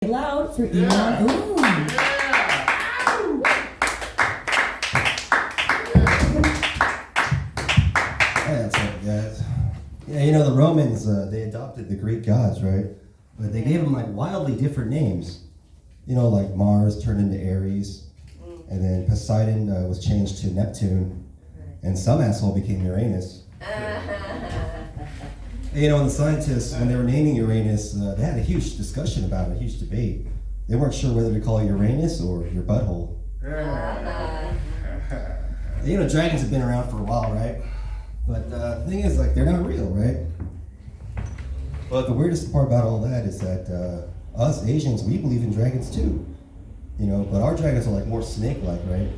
Loud for Iman. Ooh. Hey, what's up, guys? Yeah, you know, the Romans, they adopted the Greek gods, right? But they gave them like wildly different names. You know, like Mars turned into Ares, and then Poseidon was changed to Neptune, and some asshole became Uranus. And, you know, the scientists, when they were naming Uranus, they had a huge discussion about it, a huge debate. They weren't sure whether to call it Uranus or your butthole. You know, dragons have been around for a while, right? But the thing is, like, they're not real, right? But the weirdest part about all that is that us Asians, we believe in dragons too. You know, but our dragons are like more snake-like, right?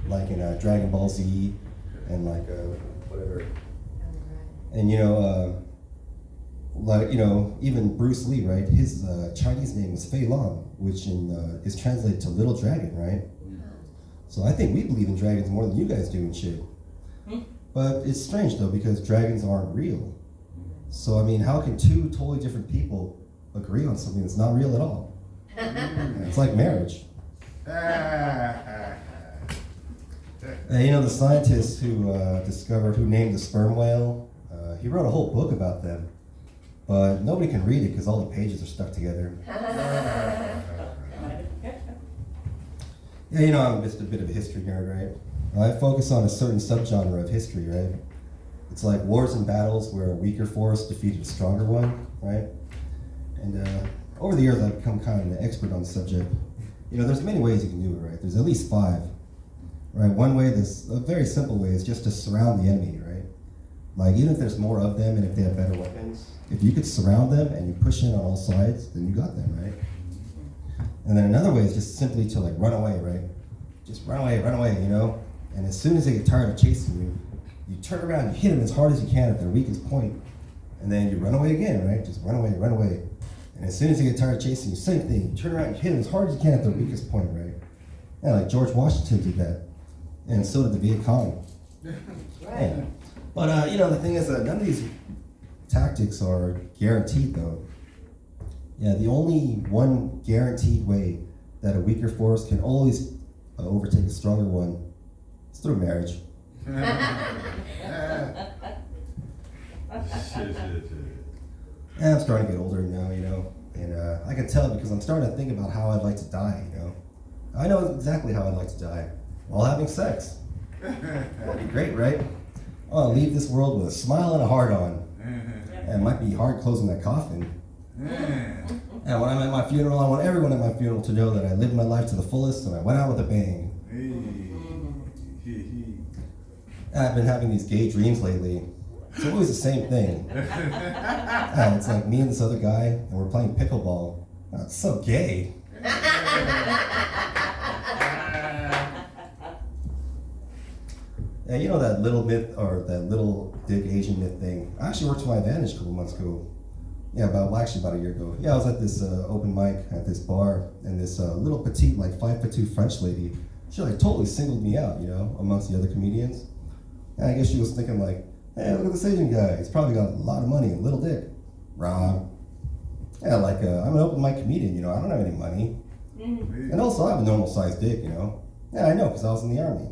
Like in Dragon Ball Z and like whatever. And you know, like, you know, even Bruce Lee, right? His Chinese name was Fei Long, which is translated to little dragon, right? So I think we believe in dragons more than you guys do and shit. But it's strange though, because dragons aren't real. So I mean, how can two totally different people agree on something that's not real at all? It's like marriage. You know, the scientist who named the sperm whale, he wrote a whole book about them. But nobody can read it because all the pages are stuck together. Yeah, you know, I'm just a bit of a history nerd, right? I focus on a certain subgenre of history, right? It's like wars and battles where a weaker force defeated a stronger one, right? And over the years, I've become kind of an expert on the subject. You know, there's many ways you can do it, right? There's at least 5, right? One way, a very simple way, is just to surround the enemy, right? Like, even if there's more of them and if they have better weapons, if you could surround them and you push in on all sides, then you got them, right? And then another way is just simply to like run away, right? Just run away, you know? And as soon as they get tired of chasing you, you turn around, you hit them as hard as you can at their weakest point, and then you run away again, right? Just run away. And as soon as they get tired of chasing you, same thing, you turn around, you hit them as hard as you can at their weakest point, right? Yeah, like George Washington did that. And so did the Viet Cong. Right. Yeah. But, you know, the thing is that none of these tactics are guaranteed, though. Yeah, the only one guaranteed way that a weaker force can always overtake a stronger one is through marriage. And I'm starting to get older now, you know, and I can tell because I'm starting to think about how I'd like to die, you know. I know exactly how I'd like to die, while having sex. That'd be great, right? I want to leave this world with a smile and a heart on. And it might be hard closing that coffin. And when I'm at my funeral, I want everyone at my funeral to know that I lived my life to the fullest and I went out with a bang. And I've been having these gay dreams lately. It's always the same thing. And it's like me and this other guy, and we're playing pickleball. Oh, it's so gay. Yeah, you know that little myth, or that little dick Asian myth thing? I actually worked to my advantage a couple months ago. Yeah, about a year ago. Yeah, I was at this open mic at this bar, and this little petite, like 5'2" French lady, she like totally singled me out, you know, amongst the other comedians. And I guess she was thinking like, hey, look at this Asian guy. He's probably got a lot of money and little dick. Wrong. Yeah, like I'm an open mic comedian, you know, I don't have any money. And also I have a normal sized dick, you know. Yeah, I know, because I was in the army.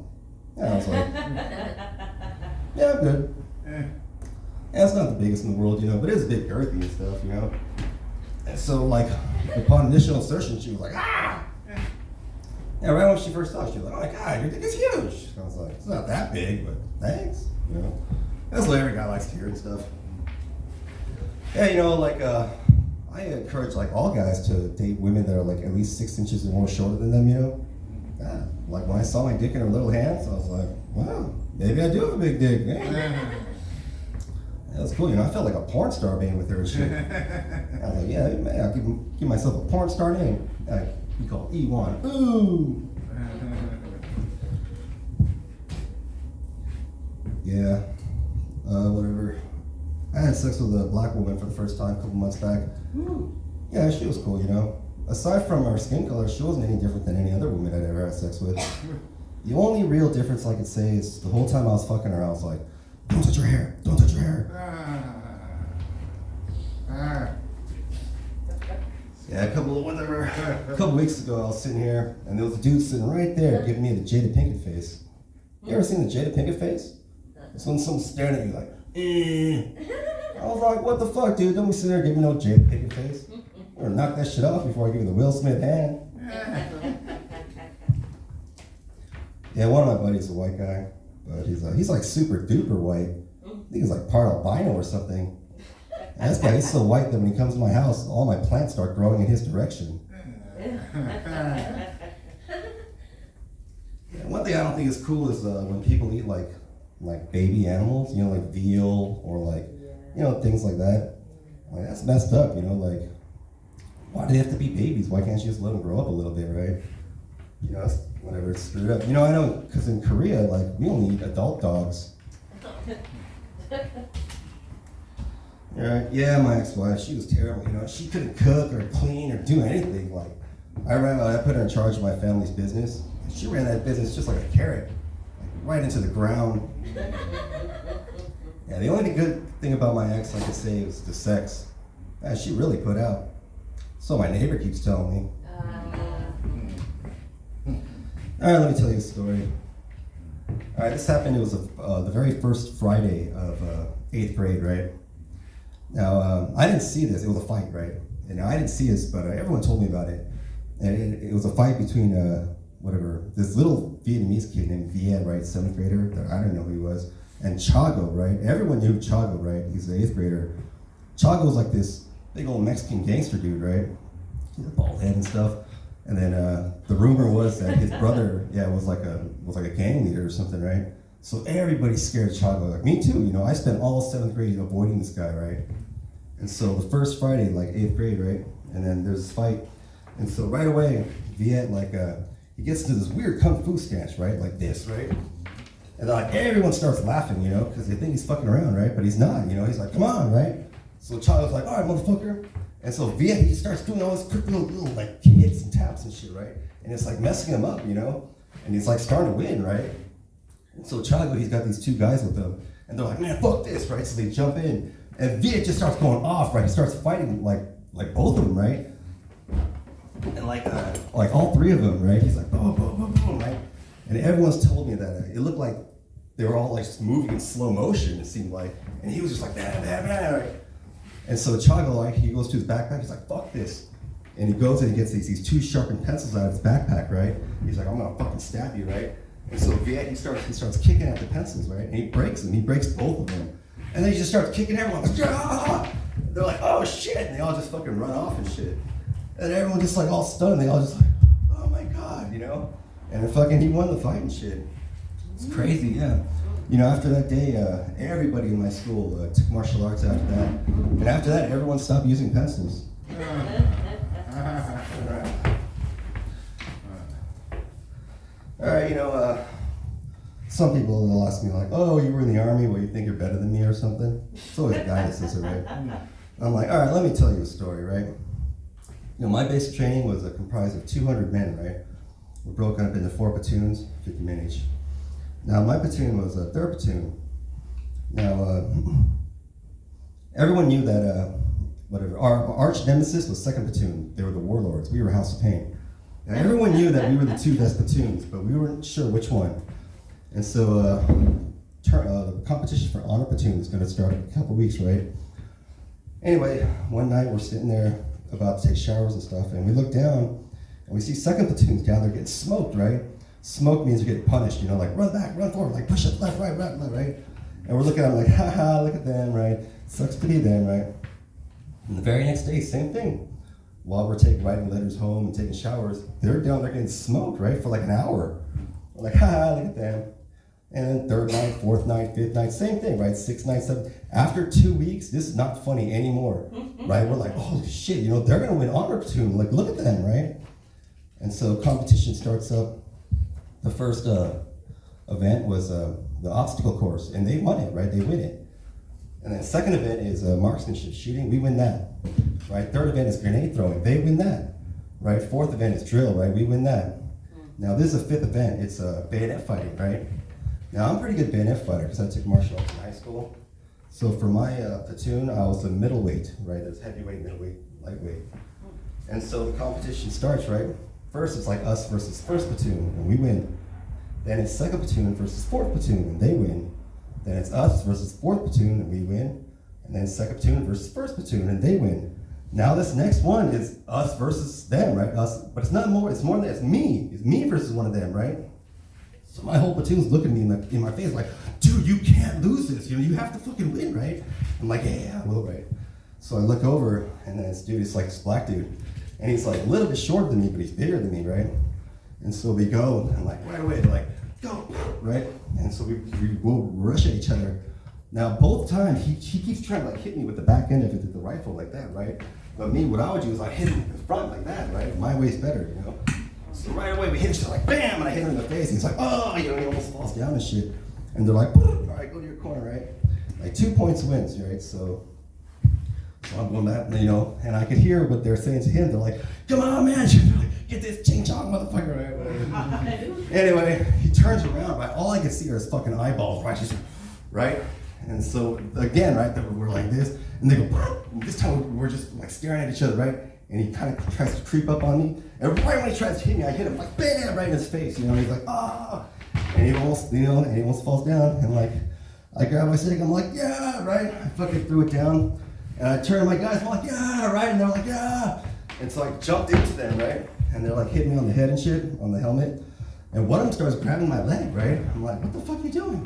Yeah, I was like, yeah, I'm good. Yeah, it's not the biggest in the world, you know, but it is a bit girthy and stuff, you know. And so, like, upon initial insertion, she was like, ah! Yeah, right when she first saw it, she was like, oh my God, your dick is huge. I was like, it's not that big, but thanks, you know. That's what every guy likes to hear and stuff. Yeah, you know, like, I encourage, like, all guys to date women that are, like, at least 6 inches or more shorter than them, you know. Yeah, like, when I saw my dick in her little hands, I was like, wow, maybe I do have a big dick. Yeah. That's cool, you know, I felt like a porn star being with her and shit. I was like, yeah, man, I'll give myself a porn star name. He called E1. Ooh! Yeah, whatever. I had sex with a black woman for the first time a couple months back. Yeah, she was cool, you know. Aside from her skin color, she wasn't any different than any other woman I'd ever had sex with. The only real difference I could say is the whole time I was fucking her, I was like, don't touch her hair, don't touch her hair. Yeah, a couple weeks ago, I was sitting here, and there was a dude sitting right there giving me the Jada Pinkett face. You ever seen the Jada Pinkett face? It's when someone's staring at you like, I was like, what the fuck, dude? Don't be sitting there giving no Jada Pinkett face. Or knock that shit off before I give you the Will Smith hand. Yeah, one of my buddies is a white guy, but he's like super duper white. I think he's like part albino or something. And this guy, he's so white that when he comes to my house, all my plants start growing in his direction. Yeah, one thing I don't think is cool is when people eat like baby animals, you know, like veal or like, you know, things like that. Like that's messed up, you know, like why do they have to be babies? Why can't you just let them grow up a little bit, right? You know, whatever, it's screwed up. You know, I know, because in Korea, like, we only eat adult dogs. Yeah, my ex-wife, she was terrible, you know, she couldn't cook or clean or do anything. Like, I put her in charge of my family's business. She ran that business just like a carrot, like right into the ground. Yeah, the only good thing about my ex, like I say, was the sex. Man, she really put out. So my neighbor keeps telling me. All right, let me tell you a story. All right, this happened, it was the very first Friday of 8th grade, right? Now, I didn't see this, it was a fight, right? And I didn't see this, but everyone told me about it. And it was a fight between, this little Vietnamese kid named Viet, right, 7th grader, I don't know who he was, and Chago, right? Everyone knew Chago, right? He's an 8th grader. Chago was like this big old Mexican gangster dude, right? He had a bald head and stuff. And then the rumor was that his brother, was like a gang leader or something, right? So everybody scared Chago. Like me too, you know. I spent all 7th grade avoiding this guy, right? And so the first Friday, like 8th grade, right? And then there's this fight, and so right away, Viet he gets into this weird kung fu stance, right? Like this, right? And then like everyone starts laughing, you know, because they think he's fucking around, right? But he's not, you know. He's like, come on, right? So Chago's like, all right, motherfucker. And so Viet, he starts doing all this quick little like hits and taps and shit, right? And it's like messing him up, you know? And he's like starting to win, right? And so Chago, he's got these two guys with him, and they're like, man, fuck this, right? So they jump in, and Viet just starts going off, right? He starts fighting like both of them, right? And like all three of them, right? He's like, boom, boom, boom, boom, right? And everyone's told me that it looked like they were all like just moving in slow motion, it seemed like. And he was just like, bam, bam, bam, right? And so Chago, like, he goes to his backpack, he's like, fuck this. And he goes and he gets these two sharpened pencils out of his backpack, right? He's like, I'm gonna fucking stab you, right? And so Viet, he starts kicking at the pencils, right? And he breaks them, he breaks both of them. And then he just starts kicking everyone, like, ah! They're like, oh shit, and they all just fucking run off and shit. And everyone just like all stunned, they all just like, oh my God, you know? And then fucking he won the fight and shit. It's crazy, yeah. You know, after that day, everybody in my school took martial arts after that. And after that, everyone stopped using pencils. All right, you know, some people will ask me like, oh, you were in the army, well, you think you're better than me or something? It's always a guy that says it, right? I'm like, all right, let me tell you a story, right? You know, my basic training was comprised of 200 men, right? We're broken up into 4 platoons, 50 men each. Now, my platoon was a 3rd platoon. Now, everyone knew that, our arch nemesis was 2nd platoon. They were the warlords. We were House of Pain. Now, everyone knew that we were the 2 best platoons, but we weren't sure which one. And so, the competition for honor platoon is going to start in a couple weeks, right? Anyway, one night we're sitting there about to take showers and stuff, and we look down, and we see 2nd platoons down there getting smoked, right? Smoke means you're getting punished, you know, like run back, run forward, like push up, left, right, right, left, right. And we're looking at them like, haha, look at them, right? Sucks to be them, right? And the very next day, same thing. While we're writing letters home and taking showers, they're down there getting smoked, right, for like an hour. We're like, haha, look at them. And then 3rd night, 4th night, 5th night, same thing, right? 6th night, 7th. After 2 weeks, this is not funny anymore, right? We're like, holy shit, you know, they're gonna win honor platoon. Like, look at them, right? And so competition starts up. The first event was the obstacle course, and they won it, right? They win it. And then second event is marksmanship shooting. We win that, right? 3rd event is grenade throwing. They win that, right? 4th event is drill, right? We win that. Now this is a 5th event. It's bayonet fighting, right? Now I'm a pretty good bayonet fighter because I took martial arts in high school. So for my platoon, I was a middleweight, right? There's heavyweight, middleweight, lightweight. And so the competition starts, right? First, it's like us versus first platoon, and we win. Then it's second platoon versus fourth platoon, and they win. Then it's us versus fourth platoon, and we win. And then second platoon versus first platoon, and they win. Now this next one is us versus them, right? Us, but it's not more. It's more than it's me. It's me versus one of them, right? So my whole platoon's looking at me in my face like, dude, you can't lose this. You know, you have to fucking win, right? I'm like, yeah, I will, right? So I look over, and then it's like this black dude, and he's like a little bit shorter than me, but he's bigger than me, right? And so we go, and like right away, they're like, go, right? And so we will rush at each other. Now both times he keeps trying to like hit me with the back end of it with the rifle like that, right? But me, what I would do is I hit him in the front like that, right? My way's better, you know? So right away we hit each other like bam, and I hit him in the face. And he's like, oh, you know, he almost falls down and shit. And they're like, all right, go to your corner, right? Like 2 points wins, right? So I'm going back, you know, and I could hear what they're saying to him. They're like, come on, man, get this ching chong motherfucker, right? Anyway, he turns around, right? All I can see are his fucking eyeballs, right? Right? And so again, right, we're like this, and they go, and this time we're just like staring at each other, right? And he kind of tries to creep up on me, and right when he tries to hit me, I hit him like bam, right in his face, you know. And he's like, ah, and he almost, you know, and he almost falls down, and like I grab my stick, I'm like, yeah, right. I fucking threw it down, and I turned to my guys, I'm like, yeah, right, and they're like, yeah, and so I jumped into them, right, and they're like hitting me on the head and shit, on the helmet, and one of them starts grabbing my leg, right. I'm like, what the fuck are you doing?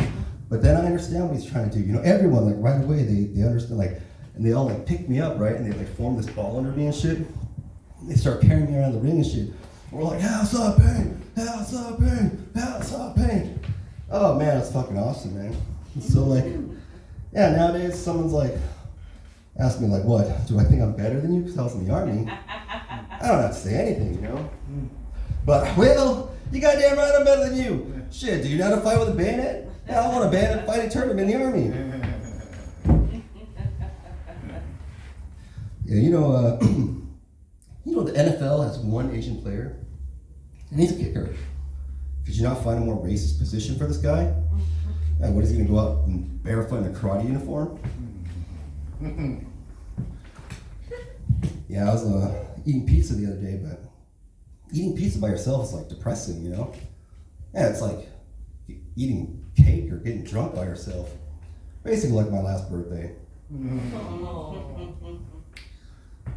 But then I understand what he's trying to do. You know, everyone, like, right away, they understand, like, and they all, like, pick me up, right? And they, like, form this ball under me and shit. And they start carrying me around the ring and shit. We're like, house up, pain! House up, pain! House up, pain! Oh, man, that's fucking awesome, man. So, like, yeah, nowadays, someone's, like, ask me, like, what? Do I think I'm better than you because I was in the Army? I don't have to say anything, you know? But, well, you goddamn right I'm better than you. Shit, do you know how to fight with a bayonet? Yeah, I won a bayonet fighting tournament in the Army. Yeah, you know the NFL has one Asian player, and he's a kicker. Could you not find a more racist position for this guy? What is he gonna go out and barefoot in a karate uniform? Yeah, I was eating pizza the other day, but eating pizza by yourself is like depressing, you know? Yeah, it's like eating cake or getting drunk by yourself. Basically like my last birthday.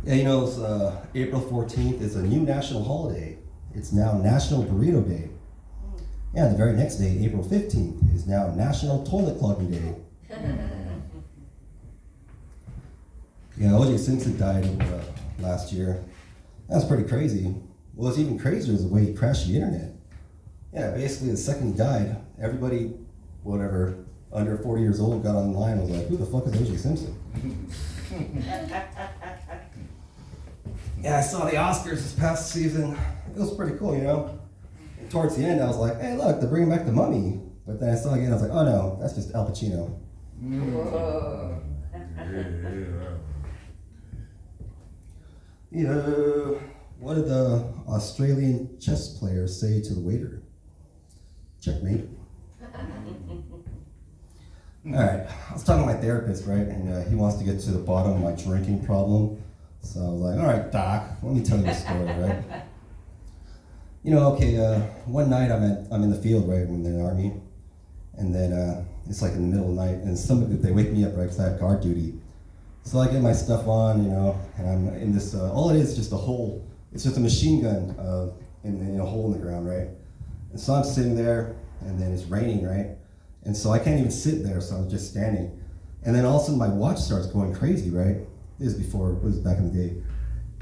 Yeah, you know, it's, April 14th is a new national holiday. It's now National Burrito Day. Yeah, the very next day, April 15th, is now National Toilet Clogging Day. Yeah, O.J. Simpson died last year. That's pretty crazy. What's even crazier is the way he crashed the internet. Yeah, basically the second he died, everybody, whatever, under 40 years old got online and was like, who the fuck is O.J. Simpson? Yeah, I saw the Oscars this past season. It was pretty cool, you know? And towards the end, I was like, hey, look, they're bringing back the Mummy. But then I saw it again, I was like, oh no, that's just Al Pacino. Whoa. You know, what did the Australian chess players say to the waiter? Checkmate. All right, I was talking to my therapist, right? And he wants to get to the bottom of my drinking problem. So I was like, all right, doc, let me tell you a story, right? You know, okay, one night I'm in the field, right, when they're in the Army. And then it's like in the middle of the night, and they wake me up, right, because I have guard duty. So I get my stuff on, you know, and I'm in this, all it is just a hole. It's just a machine gun in a hole in the ground, right? And so I'm sitting there, and then it's raining, right? And so I can't even sit there, so I'm just standing. And then all of a sudden my watch starts going crazy, right? This is before, it was back in the day.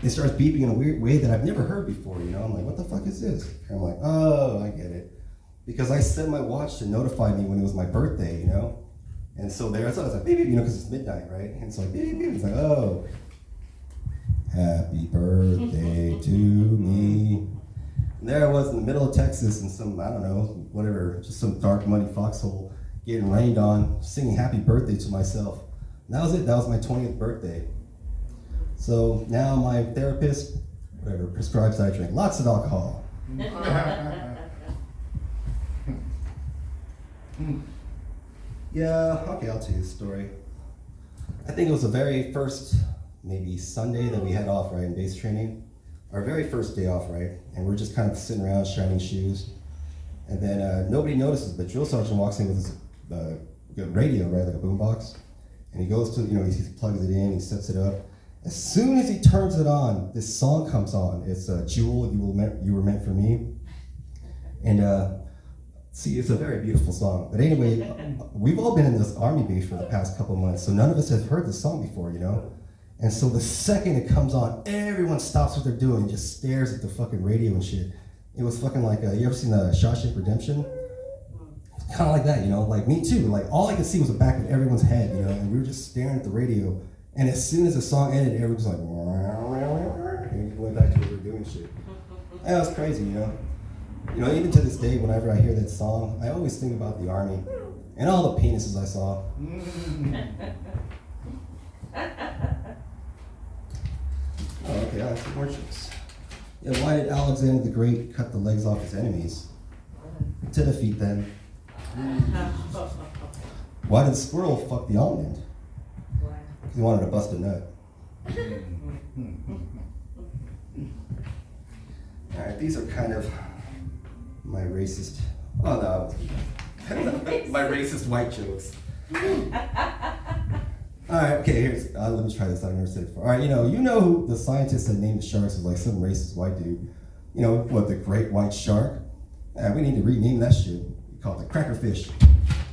It starts beeping in a weird way that I've never heard before, you know? I'm like, what the fuck is this? And I'm like, oh, I get it. Because I set my watch to notify me when it was my birthday, you know? And so there, so I was like, beep, beep, you know, because it's midnight, right? And it's like, beep, beep, beep. It's like, oh, happy birthday to me. And there I was in the middle of Texas in some, I don't know, whatever, just some dark, muddy foxhole, getting rained on, singing happy birthday to myself. And that was it. That was my 20th birthday. So now my therapist, whatever, prescribes that I drink lots of alcohol. Yeah, okay, I'll tell you the story. I think it was the very first, maybe Sunday that we had off, right, in base training. our very first day off, right? And we're just kind of sitting around shining shoes. And then nobody notices, but drill sergeant walks in with his radio, right, like a boombox. And he goes to, he plugs it in, he sets it up. As soon as he turns it on, this song comes on. It's Jewel, You Were Meant for Me. And see, it's a very beautiful song. But anyway, we've all been in this army base for the past couple months, so none of us have heard this song before, And so the second it comes on, everyone stops what they're doing and just stares at the fucking radio and shit. It was fucking like, you ever seen Shawshank Redemption? Kind of like that, like me too. Like all I could see was the back of everyone's head, and we were just staring at the radio. And as soon as the song ended, everyone was like, and we went back to what we were doing shit. And that was crazy, even to this day, whenever I hear that song, I always think about the army and all the penises I saw. Oh, okay, I have some more jokes. Yeah, why did Alexander the Great cut the legs off his enemies? To defeat them. Why did the squirrel fuck the almond? Because he wanted to bust a nut. Alright, these are kind of my racist, my racist white jokes. Alright, okay, let me try this. I've never said it before. Alright, you know who the scientist that named the sharks was like some racist white dude. What, the great white shark? We need to rename that shit. We call it the crackerfish.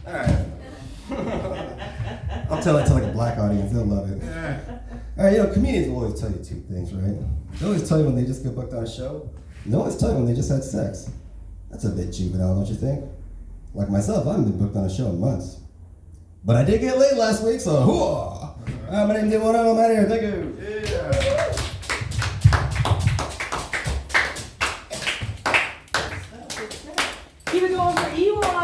Alright. I'll tell it to like a black audience, they'll love it. Alright, comedians will always tell you two things, right? They always tell you when they just get booked on a show. They always tell you when they just had sex. That's a bit juvenile, don't you think? Like myself, I haven't been booked on a show in months. But I did get laid last week, so hooah! My name's Dave, I'm out of here, thank you. Yeah. Keep it going for Elon.